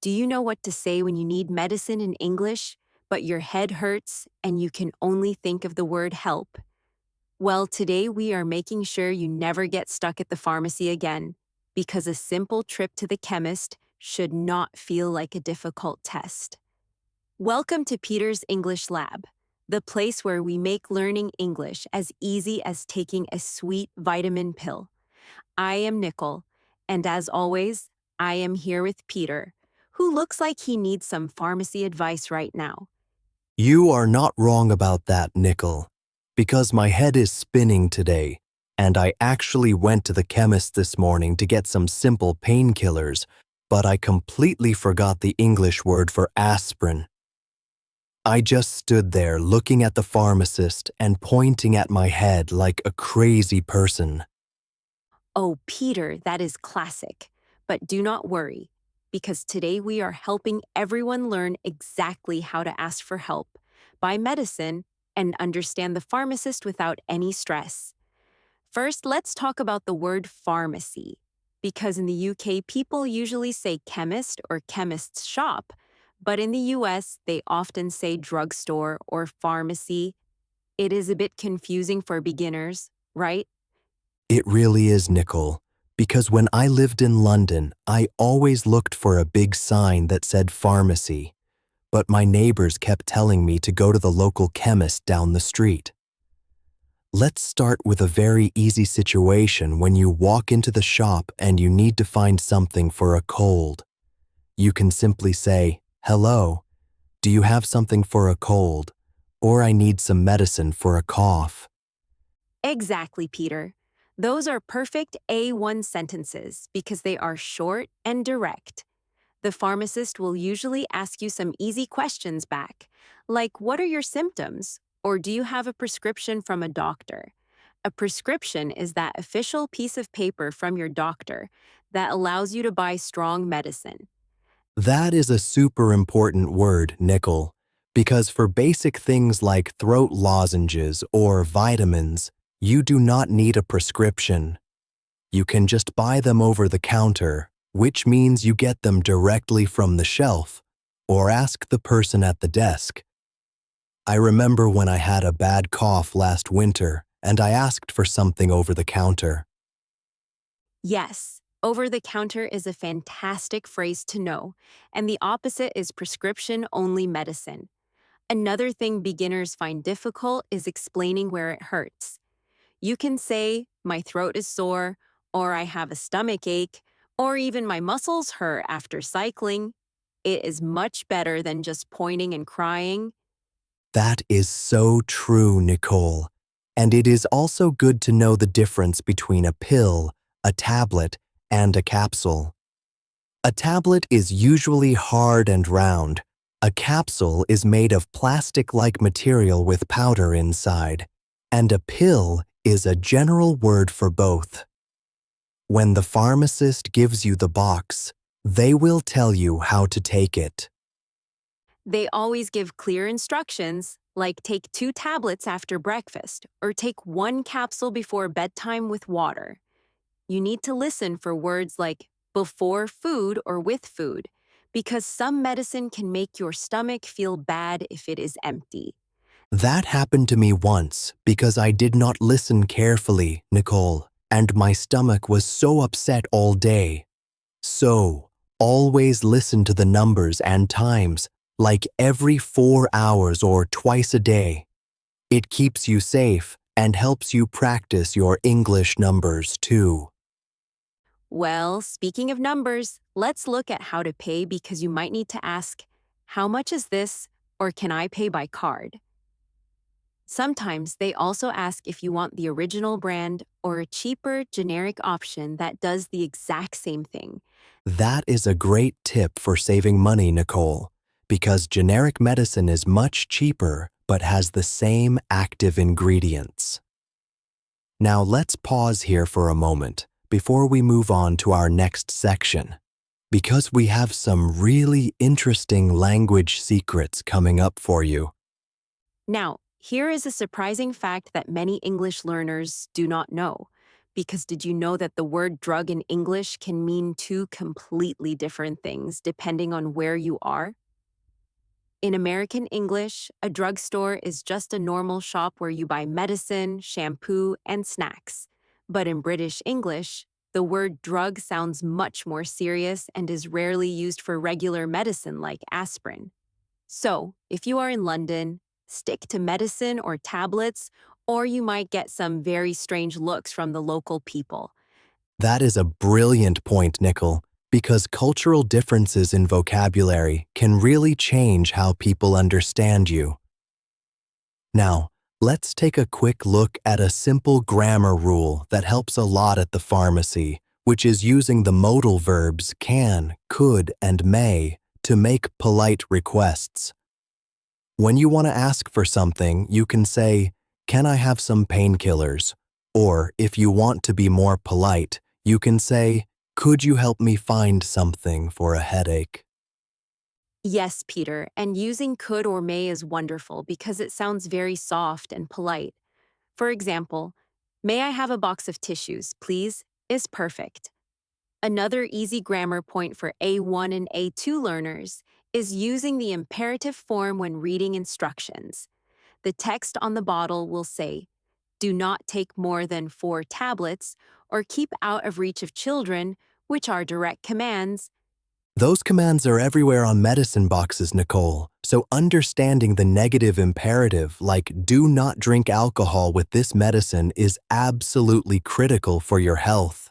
Do you know what to say when you need medicine in English, but your head hurts and you can only think of the word help? Well, today we are making sure you never get stuck at the pharmacy again, because a simple trip to the chemist should not feel like a difficult test. Welcome to Peter's English Lab, the place where we make learning English as easy as taking a sweet vitamin pill. I am Nicol, and as always, I am here with Peter, who looks like he needs some pharmacy advice right now. You are not wrong about that, Nicol, because my head is spinning today, and I actually went to the chemist this morning to get some simple painkillers, but I completely forgot the English word for aspirin. I just stood there looking at the pharmacist and pointing at my head like a crazy person. Oh, Peter, that is classic. But do not worry, because today we are helping everyone learn exactly how to ask for help, buy medicine, and understand the pharmacist without any stress. First, let's talk about the word pharmacy, because in the UK, people usually say chemist or chemist's shop, but in the US, they often say drugstore or pharmacy. It is a bit confusing for beginners, right? It really is, Nicol, because when I lived in London, I always looked for a big sign that said pharmacy, but my neighbors kept telling me to go to the local chemist down the street. Let's start with a very easy situation when you walk into the shop and you need to find something for a cold. You can simply say, "Hello, do you have something for a cold?" Or "I need some medicine for a cough." Exactly, Peter. Those are perfect A1 sentences because they are short and direct. The pharmacist will usually ask you some easy questions back, like what are your symptoms? Or do you have a prescription from a doctor? A prescription is that official piece of paper from your doctor that allows you to buy strong medicine. That is a super important word, Nicol, because for basic things like throat lozenges or vitamins, you do not need a prescription. You can just buy them over the counter, which means you get them directly from the shelf, or ask the person at the desk. I remember when I had a bad cough last winter, and I asked for something over the counter. Yes, over the counter is a fantastic phrase to know, and the opposite is prescription only medicine. Another thing beginners find difficult is explaining where it hurts. You can say, my throat is sore, or I have a stomach ache, or even my muscles hurt after cycling. It is much better than just pointing and crying. That is so true, Nicol. And it is also good to know the difference between a pill, a tablet, and a capsule. A tablet is usually hard and round. A capsule is made of plastic-like material with powder inside. And a pill is a general word for both. When the pharmacist gives you the box, they will tell you how to take it. They always give clear instructions, like take 2 tablets after breakfast, or take 1 capsule before bedtime with water. You need to listen for words like before food or with food, because some medicine can make your stomach feel bad if it is empty. That happened to me once because I did not listen carefully, Nicol, and my stomach was so upset all day. So, always listen to the numbers and times, like every 4 hours or twice a day. It keeps you safe and helps you practice your English numbers too. Well, speaking of numbers, let's look at how to pay because you might need to ask, how much is this, or can I pay by card? Sometimes they also ask if you want the original brand or a cheaper, generic option that does the exact same thing. That is a great tip for saving money, Nicol, because generic medicine is much cheaper but has the same active ingredients. Now let's pause here for a moment before we move on to our next section, because we have some really interesting language secrets coming up for you. Now, here is a surprising fact that many English learners do not know. Because did you know that the word drug in English can mean two completely different things depending on where you are? In American English, a drugstore is just a normal shop where you buy medicine, shampoo, and snacks. But in British English, the word drug sounds much more serious and is rarely used for regular medicine like aspirin. So, if you are in London, stick to medicine or tablets, or you might get some very strange looks from the local people. That is a brilliant point, Nicol, because cultural differences in vocabulary can really change how people understand you. Now, let's take a quick look at a simple grammar rule that helps a lot at the pharmacy, which is using the modal verbs can, could, and may to make polite requests. When you want to ask for something, you can say, "Can I have some painkillers?" Or, if you want to be more polite, you can say, "Could you help me find something for a headache?" Yes, Peter, and using could or may is wonderful because it sounds very soft and polite. For example, may I have a box of tissues, please, is perfect. Another easy grammar point for A1 and A2 learners is using the imperative form when reading instructions. The text on the bottle will say, "Do not take more than 4 tablets," or "keep out of reach of children," which are direct commands. Those commands are everywhere on medicine boxes, Nicole, so understanding the negative imperative like "do not drink alcohol with this medicine" is absolutely critical for your health.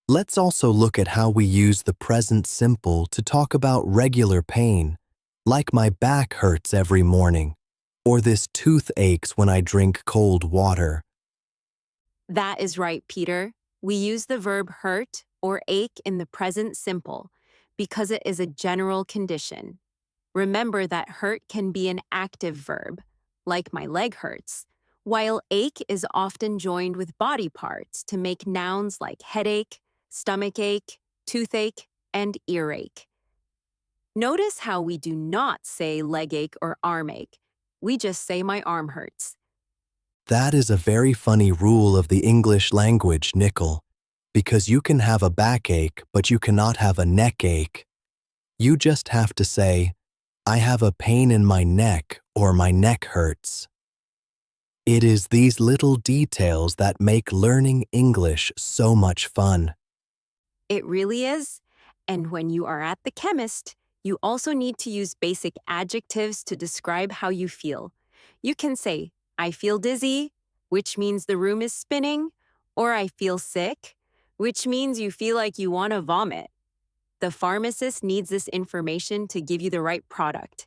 Let's also look at how we use the present simple to talk about regular pain, like "my back hurts every morning," or "this tooth aches when I drink cold water." That is right, Peter. We use the verb hurt or ache in the present simple because it is a general condition. Remember that hurt can be an active verb, like "my leg hurts," while ache is often joined with body parts to make nouns like headache, stomach ache, toothache, and earache. Notice how we do not say leg ache or arm ache. We just say "my arm hurts." That is a very funny rule of the English language, Nicol, because you can have a backache, but you cannot have a neck ache. You just have to say, "I have a pain in my neck," or "my neck hurts." It is these little details that make learning English so much fun. It really is. And when you are at the chemist, you also need to use basic adjectives to describe how you feel. You can say, "I feel dizzy," which means the room is spinning, or "I feel sick," which means you feel like you want to vomit. The pharmacist needs this information to give you the right product.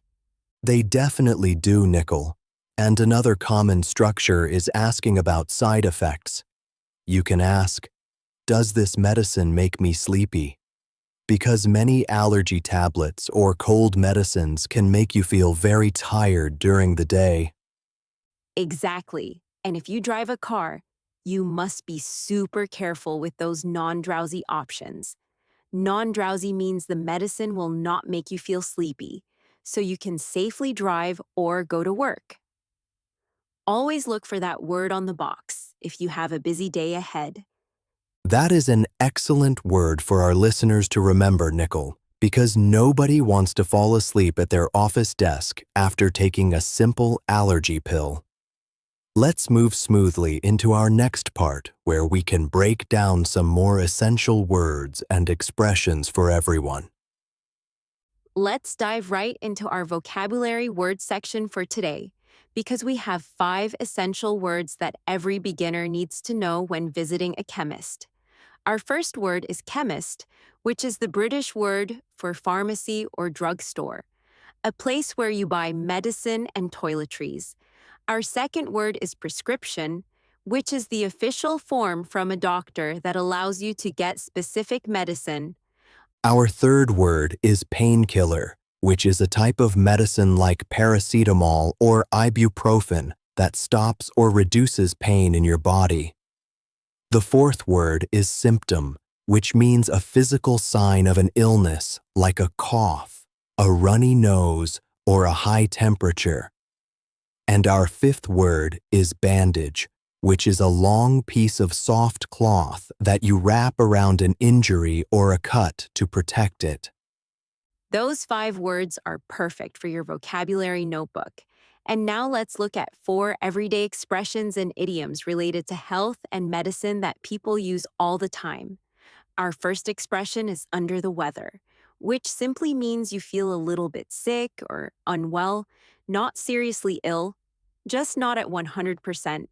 They definitely do, Nicol. And another common structure is asking about side effects. You can ask, "Does this medicine make me sleepy?" Because many allergy tablets or cold medicines can make you feel very tired during the day. Exactly. And if you drive a car, you must be super careful with those non-drowsy options. Non-drowsy means the medicine will not make you feel sleepy, so you can safely drive or go to work. Always look for that word on the box if you have a busy day ahead. That is an excellent word for our listeners to remember, Nicol, because nobody wants to fall asleep at their office desk after taking a simple allergy pill. Let's move smoothly into our next part, where we can break down some more essential words and expressions for everyone. Let's dive right into our vocabulary word section for today, because we have 5 essential words that every beginner needs to know when visiting a chemist. Our first word is chemist, which is the British word for pharmacy or drugstore, a place where you buy medicine and toiletries. Our second word is prescription, which is the official form from a doctor that allows you to get specific medicine. Our third word is painkiller, which is a type of medicine like paracetamol or ibuprofen that stops or reduces pain in your body. The fourth word is symptom, which means a physical sign of an illness like a cough, a runny nose, or a high temperature. And our fifth word is bandage, which is a long piece of soft cloth that you wrap around an injury or a cut to protect it. Those 5 words are perfect for your vocabulary notebook. And now let's look at 4 everyday expressions and idioms related to health and medicine that people use all the time. Our first expression is under the weather, which simply means you feel a little bit sick or unwell, not seriously ill, just not at 100%.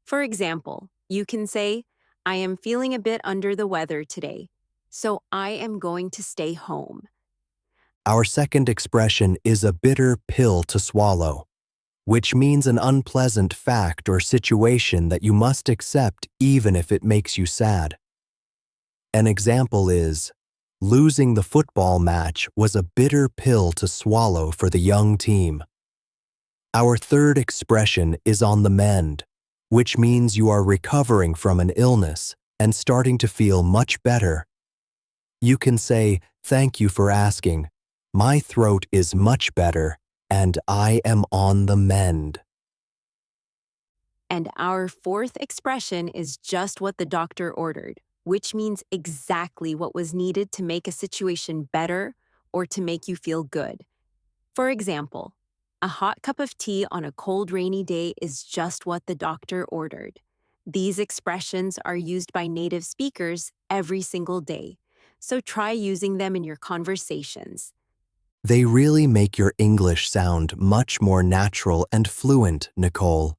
For example, you can say, I am feeling a bit under the weather today, so I am going to stay home. Our second expression is a bitter pill to swallow, which means an unpleasant fact or situation that you must accept even if it makes you sad. An example is, losing the football match was a bitter pill to swallow for the young team. Our third expression is on the mend, which means you are recovering from an illness and starting to feel much better. You can say, thank you for asking. My throat is much better, and I am on the mend. And our fourth expression is just what the doctor ordered, which means exactly what was needed to make a situation better or to make you feel good. For example, a hot cup of tea on a cold, rainy day is just what the doctor ordered. These expressions are used by native speakers every single day, so try using them in your conversations. They really make your English sound much more natural and fluent, Nicole.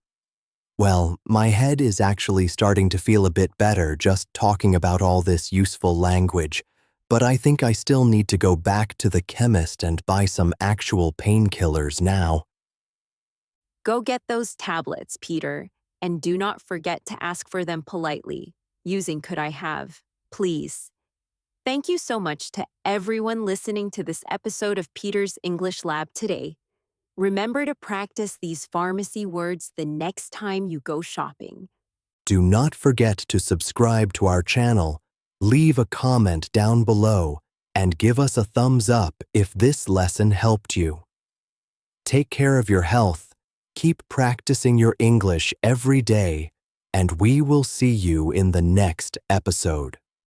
Well, my head is actually starting to feel a bit better just talking about all this useful language, but I think I still need to go back to the chemist and buy some actual painkillers now. Go get those tablets, Peter, and do not forget to ask for them politely, using could I have, please. Thank you so much to everyone listening to this episode of Peter's English Lab today. Remember to practice these pharmacy words the next time you go shopping. Do not forget to subscribe to our channel, leave a comment down below, and give us a thumbs up if this lesson helped you. Take care of your health, keep practicing your English every day, and we will see you in the next episode.